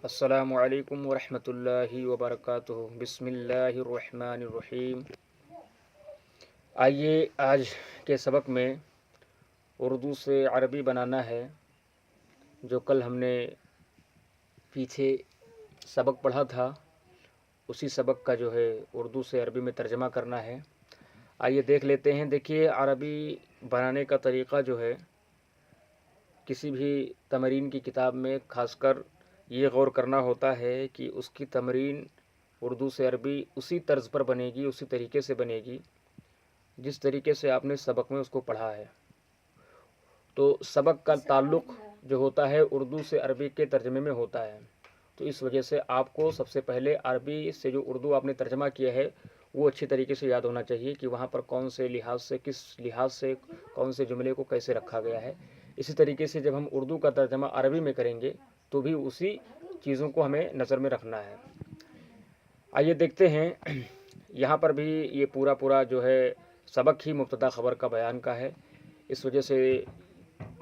السلام علیکم ورحمۃ اللہ وبرکاتہ۔ بسم اللہ الرحمن الرحیم۔ آئیے آج کے سبق میں اردو سے عربی بنانا ہے۔ جو کل ہم نے پیچھے سبق پڑھا تھا اسی سبق کا جو ہے اردو سے عربی میں ترجمہ کرنا ہے۔ آئیے دیکھ لیتے ہیں۔ دیکھیے، عربی بنانے کا طریقہ جو ہے کسی بھی تمرین کی کتاب میں خاص کر یہ غور کرنا ہوتا ہے کہ اس کی تمرین اردو سے عربی اسی طرز پر بنے گی، اسی طریقے سے بنے گی جس طریقے سے آپ نے سبق میں اس کو پڑھا ہے۔ تو سبق کا تعلق جو ہوتا ہے اردو سے عربی کے ترجمے میں ہوتا ہے، تو اس وجہ سے آپ کو سب سے پہلے عربی سے جو اردو آپ نے ترجمہ کیا ہے وہ اچھی طریقے سے یاد ہونا چاہیے کہ وہاں پر کون سے لحاظ سے، کس لحاظ سے کون سے جملے کو کیسے رکھا گیا ہے۔ اسی طریقے سے جب ہم اردو کا ترجمہ عربی میں کریں گے تو بھی اسی چیزوں کو ہمیں نظر میں رکھنا ہے۔ آئیے دیکھتے ہیں، یہاں پر بھی یہ پورا جو ہے سبق ہی مبتدا خبر کا بیان کا ہے، اس وجہ سے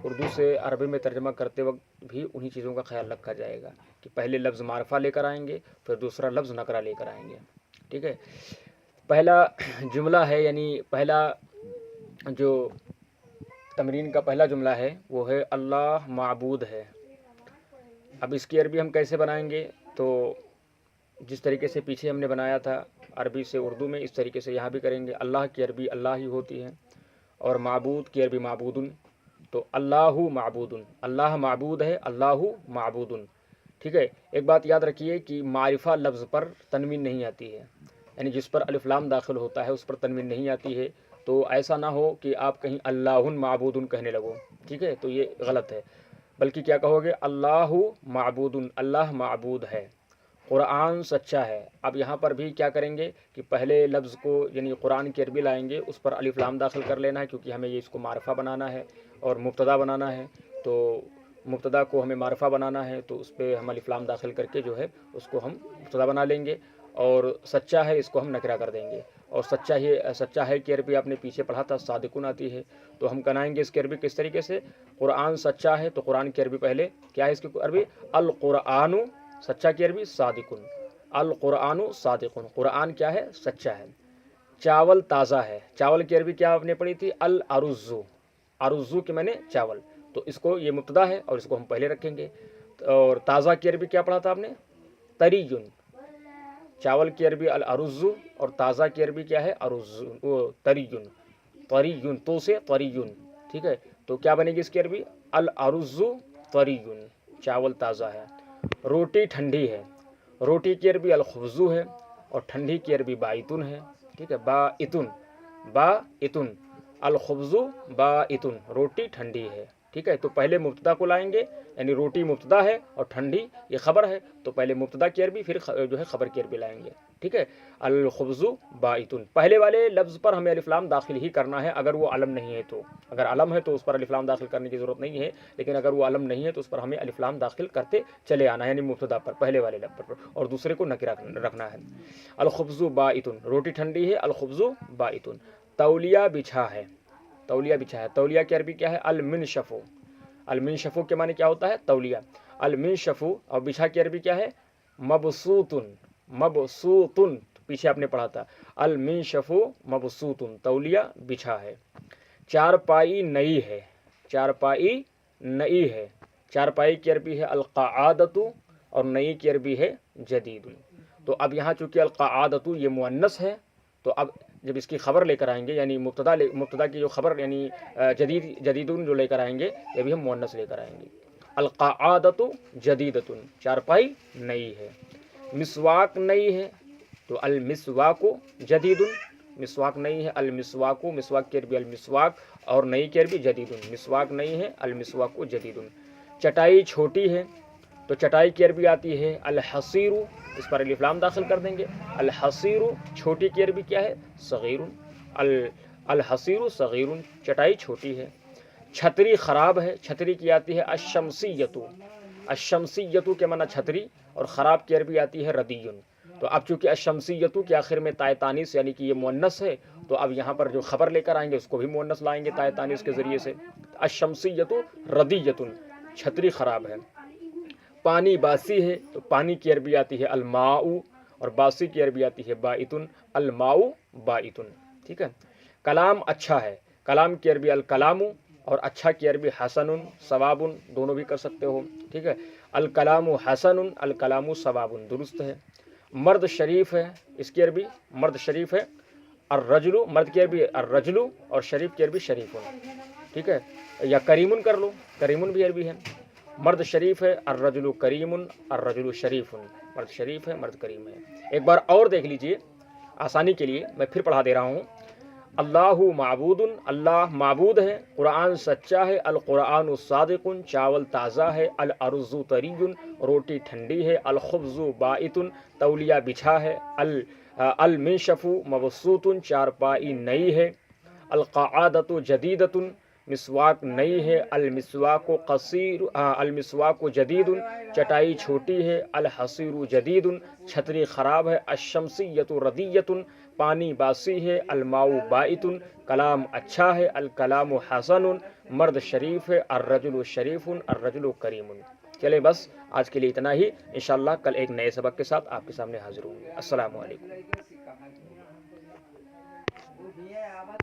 اردو سے عربی میں ترجمہ کرتے وقت بھی انہی چیزوں کا خیال رکھا جائے گا کہ پہلے لفظ معرفہ لے کر آئیں گے، پھر دوسرا لفظ نکرہ لے کر آئیں گے۔ ٹھیک ہے، پہلا جملہ ہے، یعنی پہلا جو تمرین کا پہلا جملہ ہے وہ ہے اللہ معبود ہے۔ اب اس کی عربی ہم کیسے بنائیں گے؟ تو جس طریقے سے پیچھے ہم نے بنایا تھا عربی سے اردو میں، اس طریقے سے یہاں بھی کریں گے۔ اللہ کی عربی اللہ ہی ہوتی ہے، اور معبود کی عربی معبودن، تو اللہ معبودن، اللہ معبود ہے، اللہ معبودن۔ ٹھیک ہے، ایک بات یاد رکھیے کہ معرفہ لفظ پر تنوین نہیں آتی ہے، یعنی جس پر الف لام داخل ہوتا ہے اس پر تنوین نہیں آتی ہے، تو ایسا نہ ہو کہ آپ کہیں اللہ معبودن کہنے لگو، ٹھیک ہے، تو یہ غلط ہے، بلکہ کیا کہو گے؟ اللہ معبودن، اللہ معبود ہے، قرآن سچا ہے۔ اب یہاں پر بھی کیا کریں گے کہ پہلے لفظ کو یعنی قرآن کی عربی لائیں گے، اس پر الف لام داخل کر لینا ہے، کیونکہ ہمیں یہ اس کو معرفہ بنانا ہے اور مبتدا بنانا ہے، تو مبتدا کو ہمیں معرفہ بنانا ہے، تو اس پہ ہم الف لام داخل کر کے جو ہے اس کو ہم مبتدا بنا لیں گے، اور سچا ہے اس کو ہم نکرہ کر دیں گے۔ اور سچا ہے کی عربی آپ نے پیچھے پڑھا تھا، صادقون آتی ہے، تو ہم بنائیں گے اس کی عربی کس طریقے سے؟ قرآن سچا ہے، تو قرآن کی عربی پہلے کیا ہے اس کی عربی؟ القرآن، سچا کی عربی صادقن، القرآن صادقن، قرآن کیا ہے؟ سچا ہے۔ چاول تازہ ہے، چاول کی عربی کیا آپ نے پڑھی تھی؟ الارزو، ارزو کے معنی چاول، تو اس کو یہ مبتدا ہے اور اس کو ہم پہلے رکھیں گے۔ اور تازہ کی عربی کیا پڑھا تھا آپ نے؟ طریٌ، چاول کی عربی الارزو اور تازہ کی عربی کیا ہے؟ ارزو، طریٌ، طریٌ، تو سے طریٌ، ٹھیک ہے، تو کیا بنے گی اس کی عربی؟ الارزو طریٌ، چاول تازہ ہے۔ روٹی ٹھنڈی ہے، روٹی کی عربی الخبزو ہے، اور ٹھنڈی کی عربی باعتن ہے، ٹھیک ہے، باعتن، باعتن، الخبزو باعتن، روٹی ٹھنڈی ہے، ٹھیک ہے۔ تو پہلے مبتدا کو لائیں گے، یعنی روٹی مبتدا ہے اور ٹھنڈی یہ خبر ہے، تو پہلے مبتدا کی عربی پھر جو ہے خبر کی عربی لائیں گے، ٹھیک ہے۔ الخبز باعتن، پہلے والے لفظ پر ہمیں الف لام داخل ہی کرنا ہے، اگر وہ علم نہیں ہے تو، اگر علم ہے تو اس پر الف لام داخل کرنے کی ضرورت نہیں ہے، لیکن اگر وہ علم نہیں ہے تو اس پر ہمیں الف لام داخل کرتے چلے آنا ہے، یعنی مبتدا پر پہلے والے لفظ پر، اور دوسرے کو نکرہ رکھنا ہے۔ الخبز باعتن، روٹی ٹھنڈی ہے، الخبز باعتن۔ تولیہ بچھا ہے، تولیہ بچھا ہے، تولیہ کی عربی کیا ہے؟ المنشف، المنشف کے معنی کیا ہوتا ہے؟ تولیہ، المنشف، اور بچھا کی عربی کیا ہے؟ مبسوطن، مبسوطن، پیچھے آپ نے پڑھا تھا، المنشف مبسوطن، تولیہ بچھا ہے۔ چارپائی نئی ہے، چارپائی نئی ہے، چارپائی کی عربی ہے القعادۃ، اور نئی کی عربی ہے جدید۔ تو اب یہاں چونکہ القعادۃ یہ مؤنث ہے، تو اب جب اس کی خبر لے کر آئیں گے، یعنی مبتدا کی جو خبر یعنی جدیدن جو لے کر آئیں گے، یہ بھی ہم مؤنث لے کر آئیں گے۔ القعادۃ جدیدۃ، چارپائی نئی ہے۔ مسواک نئی ہے، تو المسواک جدید، مسواک نئی ہے، المسواک، مسواک کی عربی المسواک، اور نئی کی عربی جدید، مسواک نئی ہے، المسواک جدید۔ چٹائی چھوٹی ہے، تو چٹائی کی عربی آتی ہے الحصیر، اس پر الف لام داخل کر دیں گے، الحصیر، چھوٹی کی عربی کیا ہے؟ صغیر، الحصیر صغیر، چٹائی چھوٹی ہے۔ چھتری خراب ہے، چھتری کی آتی ہے الشمسیۃ، الشمسیۃ کے معنی چھتری، اور خراب کی عربی آتی ہے ردیٌ۔ تو اب چونکہ الشمسیۃ کے آخر میں تائے تانیث یعنی کہ یہ مؤنث ہے، تو اب یہاں پر جو خبر لے کر آئیں گے اس کو بھی مؤنث لائیں گے تائے تانیث کے ذریعے سے۔ الشمسیۃ ردیۃ، چھتری خراب ہے۔ پانی باسی ہے تو پانی کی عربی آتی ہے الماء، اور باسی کی عربی آتی ہے بائتن، الماء بائتن، ٹھیک ہے۔ کلام اچھا ہے، کلام کی عربی الکلام، اور اچھا کی عربی حسن، ثواب، دونوں بھی کر سکتے ہو، ٹھیک ہے۔ الکلام حسن، الکلام ثواب، درست ہے۔ مرد شریف ہے، اس کی عربی مرد شریف ہے الرجل، مرد کی عربی الرجل، اور شریف کی عربی شریف، ٹھیک ہے۔ یا کریم کر لو، کریم بھی عربی ہے۔ مرد شریف ہے الرجل کریم، الرجل شریف، مرد شریف ہے، مرد کریم ہے۔ ایک بار اور دیکھ لیجئے آسانی کے لیے، میں پھر پڑھا دے رہا ہوں۔ اللہ معبود، اللہ معبود ہے، قرآن سچا ہے، القرآن صادق، چاول تازہ ہے، الارض طری، روٹی ٹھنڈی ہے، الخبز بائت، تولیہ بچھا ہے، المنشف مبسوط، چارپائی نئی ہے، القعادۃ جدیدۃ، مسواک نئی ہے، المسواک قصیر، المسواک جدید، چٹائی چھوٹی ہے، الحصیر جدید، چھتری خراب ہے، الشمسیۃ ردیۃ، پانی باسی ہے، الماء بائت، کلام اچھا ہے، الکلام حسن، مرد شریف ہے، الرجل شریف، الرجل کریم۔ چلے بس آج کے لیے اتنا ہی، انشاءاللہ کل ایک نئے سبق کے ساتھ آپ کے سامنے حاضر ہوں گے۔ السلام علیکم۔